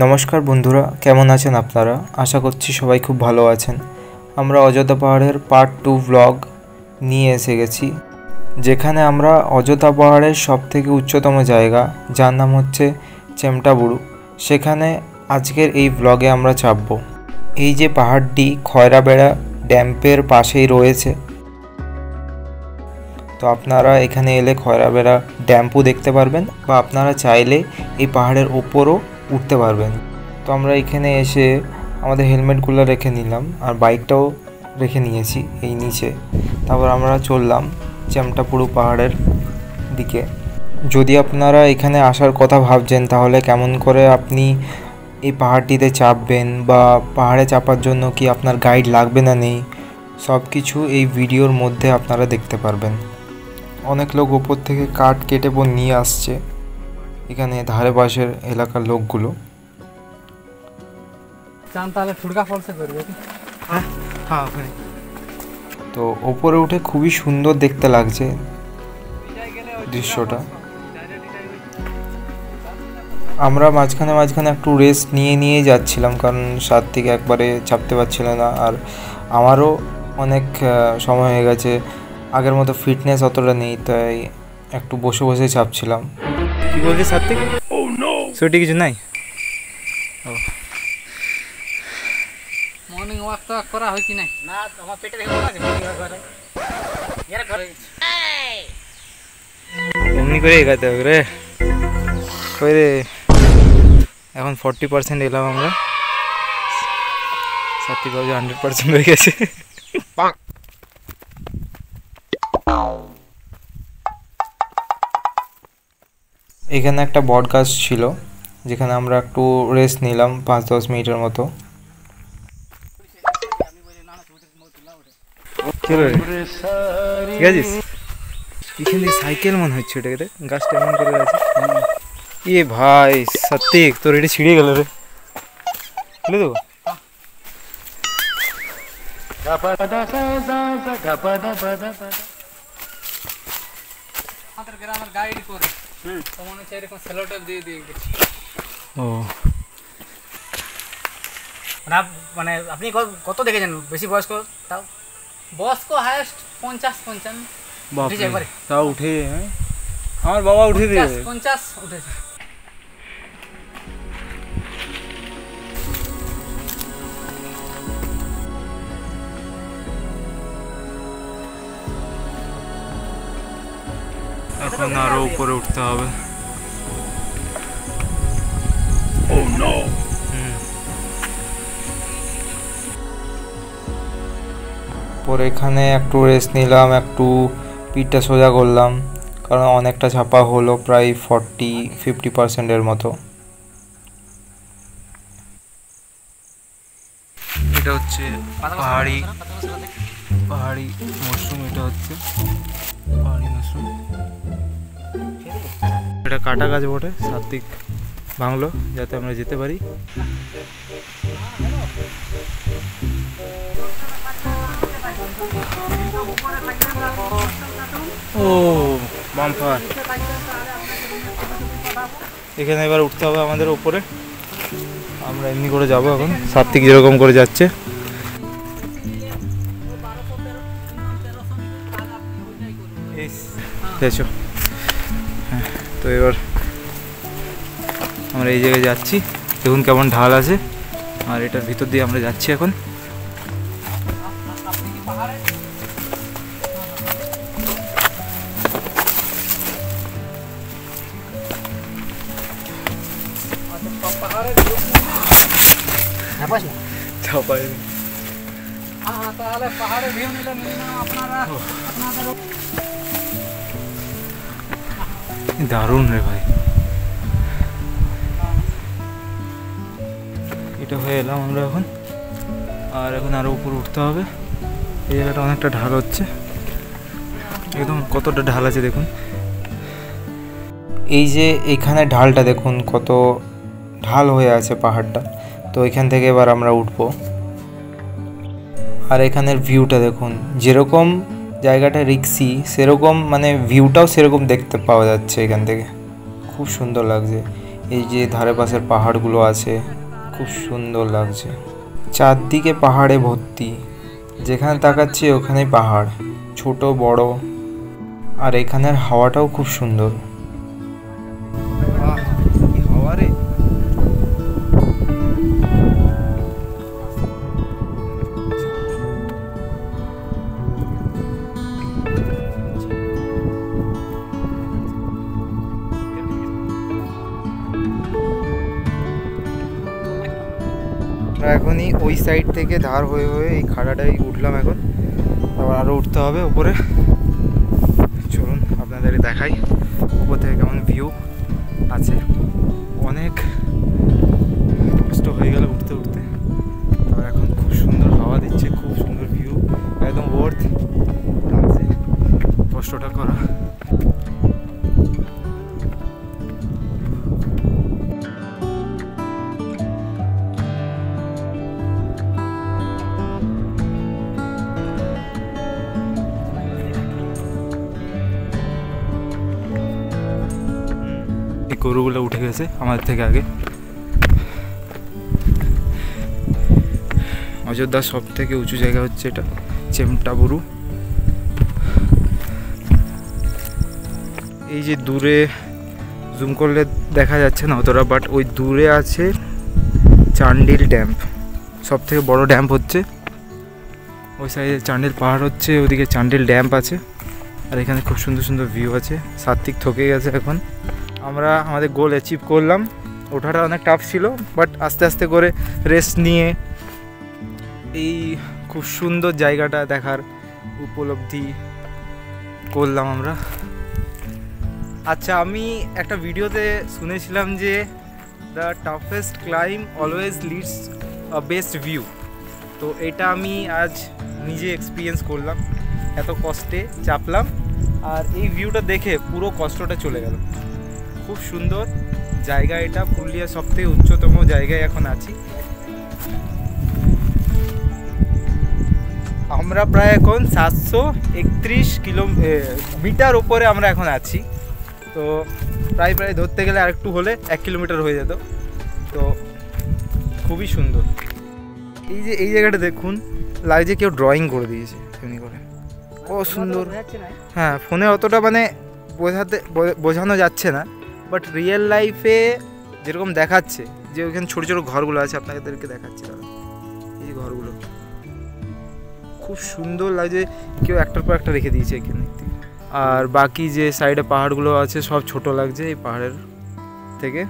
নমস্কার বন্ধুরা, কেমন আছেন আপনারা? আশা করছি সবাই খুব ভালো আছেন। আমরা অযোধ্যা পাহাড়ের পার্ট 2 ব্লগ নিয়ে এসে গেছি, যেখানে আমরা অযোধ্যা পাহাড়ের সবথেকে উচ্চতম জায়গা, যার নাম হচ্ছে চেমটাবুরু, সেখানে আজকের এই ব্লগে আমরা চাপব। এই যে পাহাড়টি খয়রাবেড়া ড্যাম্পের পাশেই রয়েছে, তো আপনারা এখানে এলে খয়রাবেড়া ড্যাম্পও দেখতে পারবেন, বা আপনারা চাইলে এই পাহাড়ের ওপরও উঠতে পারবেন। তো আমরা এখানে এসে আমাদের হেলমেটগুলো রেখে নিলাম, আর বাইকটাও রেখে নিয়েছি এই নিচে। তারপর আমরা চললাম চেমটাপুরু পাহাড়ের দিকে। যদি আপনারা এখানে আসার কথা ভাবছেন, তাহলে কেমন করে আপনি এই পাহাড়টিতে চাপবেন, বা পাহাড়ে চাপার জন্য কি আপনার গাইড লাগবে না নেই, সব কিছু এই ভিডিওর মধ্যে আপনারা দেখতে পারবেন। অনেক লোক ওপর থেকে কাঠ কেটে নিয়ে আসছে এখানে ধারে পাশের এলাকার লোকগুলো। তো ওপরে উঠে খুবই সুন্দর দেখতে লাগছে দৃশ্যটা। আমরা মাঝখানে মাঝখানে একটু রেস্ট নিয়ে যাচ্ছিলাম, কারণ সাত্বিক একবারে চাপতে পারছিল না, আর আমারও অনেক সময় হয়ে গেছে, আগের মতো ফিটনেস অতটা নেই, তাই একটু বসে বসে চাপছিলাম। কি বলছি সাত্বিক? ছুটি কিছু নাই? মর্নিং ওয়াক তো করা হয় কি নাই? না, আমার পেটে দেখো আছে মর্নিং ওয়াক করে। ইয়ার করে এমনি করে এগাতে হবে রে। কই রে, এখন 40% এলাম আমরা, সাত্বিক ভাবছে 100% হয়ে গেছে। এখানে একটা বট গাছ ছিল, যেখানে আমরা একটু রেস্ট নিলাম 5-10 মিনিটের মতো। ঠিক আছে, এখানে সাইকেল মনে হচ্ছে ওটাকে, গাছটা এমন করে আছে। এ ভাই সাত্বিক, তোর এটা ছিঁড়ে গেল রে, খুলে দেবো? আমাদের গ্রামের গাইড করে তো মনে হচ্ছে এরকম সেলোটেপ দিয়ে গেছি। ও মানে আপনি কত দেখেছেন? বেশি বয়স্ক? তাও বয়স্ক হায়েস্ট 50-55 উঠেছে একবারে। তাও উঠে, আমার বাবা উঠে দিয়ে 50 উঠেছে। এখন আরো উপরে উঠতে হবে। পরে এখানে একটু রেস্ট নিলাম, একটু পিঠটা সোজা করলাম, কারণ অনেকটা চাপা হলো, প্রায় 40-50% মতো। এটা হচ্ছে পাহাড়ি মাশরুম, এটা হচ্ছে পাহাড়ি মাশরুম। এটা কাটা গাছ বটে, সাত্বিক ভাঙলো যাতে আমরা যেতে পারি। ও বাম্পার, এখানে এবার উঠতে হবে আমাদের উপরে। আমরা এমনি করে যাবো এখন, সাত্বিক যেরকম করে যাচ্ছে। হ্যাঁ, তো এবার আমরা এই জায়গায় যাচ্ছি, দেখুন কেমন ঢাল আছে, আর এটার ভিতর দিয়ে আমরা যাচ্ছি এখন। দারুণ রে ভাই, এটা হয়ে এলাম আমরা এখন, আর এখন আরো উপরে উঠতে হবে। এই জায়গাটা অনেকটা ঢাল হচ্ছে, একদম কতটা ঢাল আছে দেখুন। এই যে এখানে ঢালটা দেখুন, কত ঢাল হয়ে আছে পাহাড়টা। তো এখান থেকে এবার আমরা উঠবো, আর এখানের ভিউটা দেখুন, যেরকম জায়গাটা রিক্সি, সেরকম মানে ভিউটাও সেরকম দেখতে পাওয়া যাচ্ছে এখান থেকে, খুব সুন্দর লাগছে। এই যে ধারে পাশের পাহাড়গুলো আছে, খুব সুন্দর লাগছে। চারদিকে পাহাড়ে ভর্তি, যেখানে তাকাচ্ছি ওখানেই পাহাড়, ছোট বড়। আর এখানের হাওয়াটাও খুব সুন্দর। হাওয়া রে। এখনই ওই সাইড থেকে ধার হয়ে হয়ে এই খাড়াটাই উঠলাম। এখন আবার আরও উঠতে হবে উপরে। চলুন আপনাদের দেখাই উপর থেকে কেমন ভিউ আছে। অনেক কষ্ট হয়ে গেল উঠতে উঠতে, তবে এখন খুব সুন্দর হাওয়া দিচ্ছে, খুব সুন্দর ভিউ, একদম ওয়ার্থ লাগছে কষ্টটা করা। গরুগুলো উঠে গেছে আমাদের থেকে আগে। অযোধ্যার সব থেকে উঁচু জায়গা হচ্ছে এটা, চেমটাবুরু। এই যে দূরে জুম করলে দেখা যাচ্ছে না অতটা, বাট ওই দূরে আছে চান্ডিল ড্যাম্প, সব থেকে বড় ড্যাম্প হচ্ছে ওই সাইডে। চান্ডিল পাহাড় হচ্ছে, ওদিকে চান্ডিল ড্যাম্প আছে। আর এখানে খুব সুন্দর সুন্দর ভিউ আছে। সাত্বিক থকে গেছে এখন। আমরা আমাদের গোল অ্যাচিভ করলাম। ওঠাটা অনেক টাফ ছিল, বাট আস্তে আস্তে করে রেস্ট নিয়ে এই খুব সুন্দর জায়গাটা দেখার উপলব্ধি করলাম আমরা। আচ্ছা, আমি একটা ভিডিওতে শুনেছিলাম যে the toughest climb always Leeds a best view. তো এটা আমি আজ নিজে এক্সপিরিয়েন্স করলাম। এত কষ্টে চাপলাম, আর এই ভিউটা দেখে পুরো কষ্টটা চলে গেল। খুব সুন্দর জায়গা এটা, পুরুলিয়ার সবথেকে উচ্চতম জায়গায় এখন আছি আমরা। প্রায় এখন 731 কিলোমিটার উপরে আমরা এখন আছি। তো প্রায় ধরতে গেলে আরেকটু হলে 1 কিলোমিটার হয়ে যেত। তো খুবই সুন্দর। এই যে এই জায়গাটা দেখুন, লাগছে কেউ ড্রয়িং করে দিয়েছে এমনি করে। ও সুন্দর। হ্যাঁ, ফোনে অতটা মানে বোঝানো যাচ্ছে না, বাট রিয়েল লাইফে যেরকম দেখাচ্ছে, যে ওইখানে ছোটো ছোটো ঘরগুলো আছে, আপনাদেরকে দেখাচ্ছে দাদা। এই ঘরগুলো খুব সুন্দর লাগছে, কেউ একটার পর একটা রেখে দিয়েছে এখানে। আর বাকি যে সাইডে পাহাড়গুলো আছে সব ছোট লাগছে এই পাহাড়ের থেকে।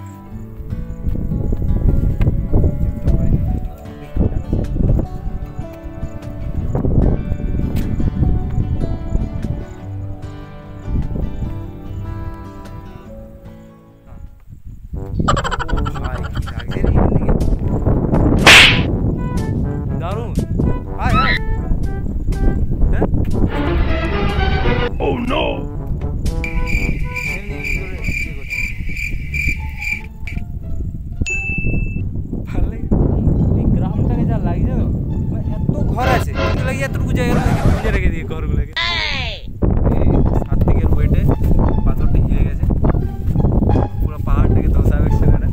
ঘর আছে এতটুকু জায়গা খুঁজে রেখে দিয়ে ঘরগুলোকে। হাত থেকে ওয়েটে পাথরটা হিলে গেছে, পুরো পাহাড়টাকে ধসাবে ছেলেটা।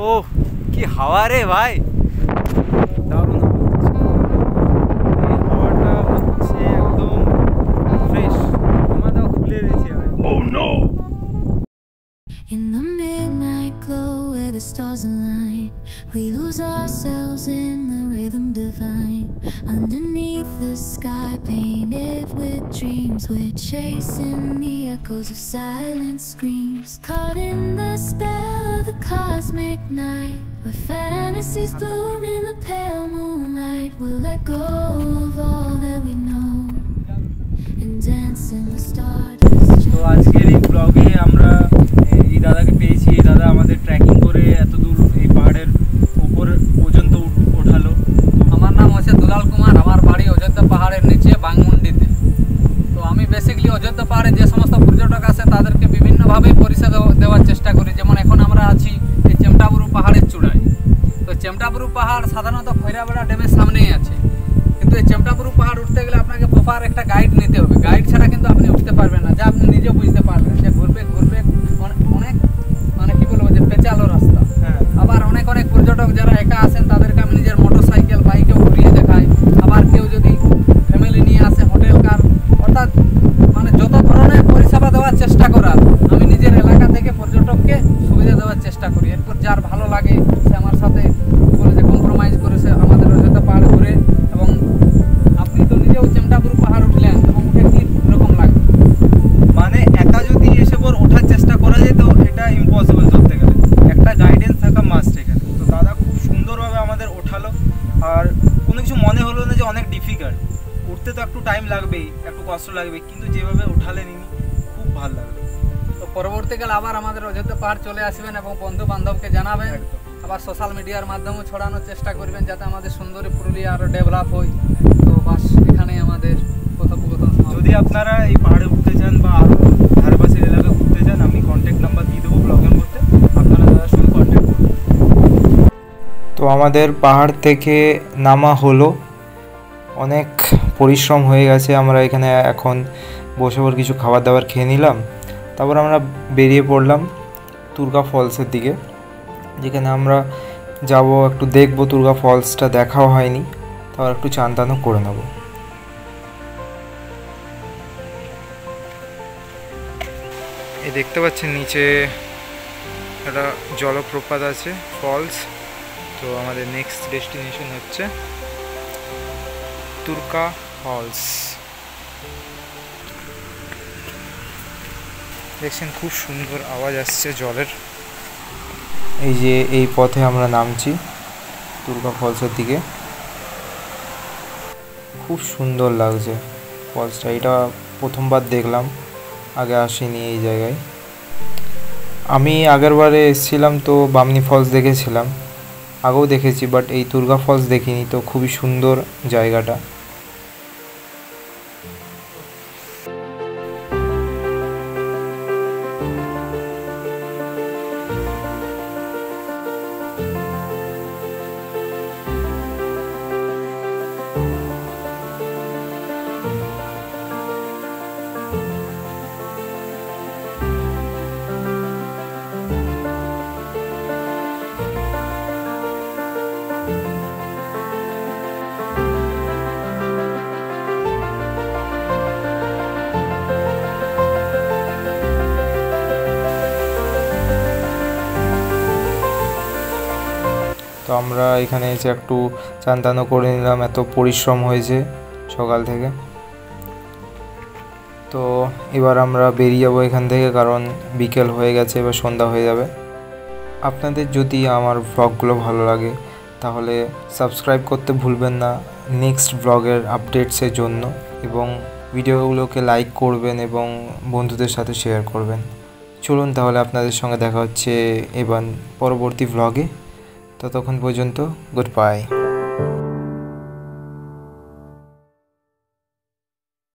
ও কি হাওয়া রে ভাই, দারুণ হাওয়াটা হচ্ছে, একদম ফ্রেশ। আমাদের খুলে দিয়েছি। In the midnight glow where the stars align, we lose ourselves in the rhythm divine. Underneath the sky painted with dreams, we're chasing the echoes of silent screams. Caught in the spell of the cosmic night, where fantasies bloom in the pale moonlight. We'll let go of all that we know and dance in the stardust. তো আজকের এই ব্লগে আমরা এই দাদাকে পেয়েছি। এই দাদা আমাদের ট্রেকিং করে এত দূর এই পাহাড়ের উপর পর্যন্ত ওঠালো। আমার নাম হচ্ছে দুলাল কুমার, আমার বাড়ি অযোধ্যা পাহাড়ের নিচে বাংমুন্ডিতে। তো আমি বেসিক্যালি অযোধ্যা পাহাড়ে যে সমস্ত পর্যটক আসে তাদেরকে বিভিন্নভাবে পরিষেবা দেওয়ার চেষ্টা করি। যেমন এখন আমরা আছি এই চেমটাবুরু পাহাড়ের চূড়ায়। তো চেমটাবুরু পাহাড় সাধারণত খৈরাবেড়া ড্যামের সামনেই আছে, কিন্তু এই চেমটাবুরু পাহাড় উঠতে গেলে আপনাকে প্রপার একটা গাইড নিতে হবে। গাইড ছাড়া কিন্তু আপনি উঠতে পারবেন না, যা আপনি নিজে বুঝতে পারবেন। সে ঘুরবে পর্যটক যারা একা আসেন তাদেরকে আমি নিজের মোটরসাইকেল বাইকেও ঘুরিয়ে দেখাই। আবার কেউ যদি ফ্যামিলি নিয়ে আসে হোটেল কার, অর্থাৎ মানে যত ধরনের পরিষেবা দেওয়ার চেষ্টা করার আমি নিজের এলাকা থেকে পর্যটককে সুবিধা দেওয়ার চেষ্টা করি। এরপর যার ভালো লাগে সে আমার সাথে বলে যে কম্প্রোমাইজ করে সে আমাদের অযোধ্যা পাহাড় ঘুরে। এবং আপনি তো নিজেও চেমটাপুর পাহাড় উঠলেন এবং উঠে কীরকম লাগে? মানে একা যদি এসে পর ওঠার চেষ্টা করা যায় তো এটা ইম্পসিবল ধরতে গেলে, একটা গাইডেন্স থাকা মাস্ট এখানে। তো দাদা খুব সুন্দরভাবে আমাদের ওঠালো, আর কোনো কিছু মনে হলো না যে অনেক ডিফিকাল্ট। উঠতে তো একটু টাইম লাগবেই, একটু কষ্ট লাগবে, কিন্তু যেভাবে ওঠালেন ইনি খুব ভালো লাগলো। তো পরবর্তীকালে আবার আমাদের অযোধ্যা পাহাড় চলে আসবেন এবং বন্ধু বান্ধবকে জানাবেন, আবার সোশ্যাল মিডিয়ার মাধ্যমে ছড়ানোর চেষ্টা করবেন যাতে আমাদের সুন্দরী পুরুলিয়া আরও ডেভেলপ হয়। তো বাস এখানেই আমাদের কথোপকথন। যদি আপনারা এই পাহাড়ে উঠতে চান বা আরও ধারেপাশের এলাকায় ঘুরতে চান, আমি কন্ট্যাক্ট নাম্বার দিয়ে দেবো ব্লগের মধ্যে, আপনারা দাদার সঙ্গে কন্ট্যাক্ট করবেন। তো আমাদের পাহাড় থেকে নামা হলো, অনেক পরিশ্রম হয়ে গেছে। আমরা এখানে এখন বসে কিছু খাবার দাবার খেয়ে নিলাম, তারপর আমরা বেরিয়ে পড়লাম তুর্গা ফলসের দিকে, যেখানে আমরা যাব, একটু দেখবো। তুর্গা ফলসটা দেখাও হয়নি, তারপর একটু চান টানও করে নেব। এই দেখতে পাচ্ছেন নিচে একটা জলপ্রপাত আছে, ফলস। তো আমাদের নেক্সট ডেস্টিনেশন হচ্ছে তুর্গা ফলস। দেখছেন খুব সুন্দর আওয়াজ আসছে জলের। এই যে এই পথে আমরা নামছি তুর্গা ফলসের দিকে, খুব সুন্দর লাগছে ফলসটা। এটা প্রথমবার দেখলাম, আগে আসিনি এই জায়গায়। আমি আগেরবারে এসেছিলাম তো বামনি ফলস দেখেছিলাম, আগেও দেখেছি, বাট এই তুর্গা ফলস দেখিনি। তো খুবই সুন্দর জায়গাটা। তো আমরা এখানে এসে একটু চান টানও করে নিলাম, এত পরিশ্রম হয়েছে সকাল থেকে। তো এবার আমরা বেরিয়ে যাবো এখান থেকে, কারণ বিকেল হয়ে গেছে, এবার সন্ধ্যা হয়ে যাবে। আপনাদের যদি আমার ভ্লগগুলো ভালো লাগে তাহলে সাবস্ক্রাইব করতে ভুলবেন না নেক্সট ভ্লগের আপডেটসের জন্য, এবং ভিডিওগুলোকে লাইক করবেন এবং বন্ধুদের সাথে শেয়ার করবেন। চলুন তাহলে আপনাদের সঙ্গে দেখা হচ্ছে এবার পরবর্তী ভ্লগে। ততক্ষণ পর্যন্ত গুড বাই।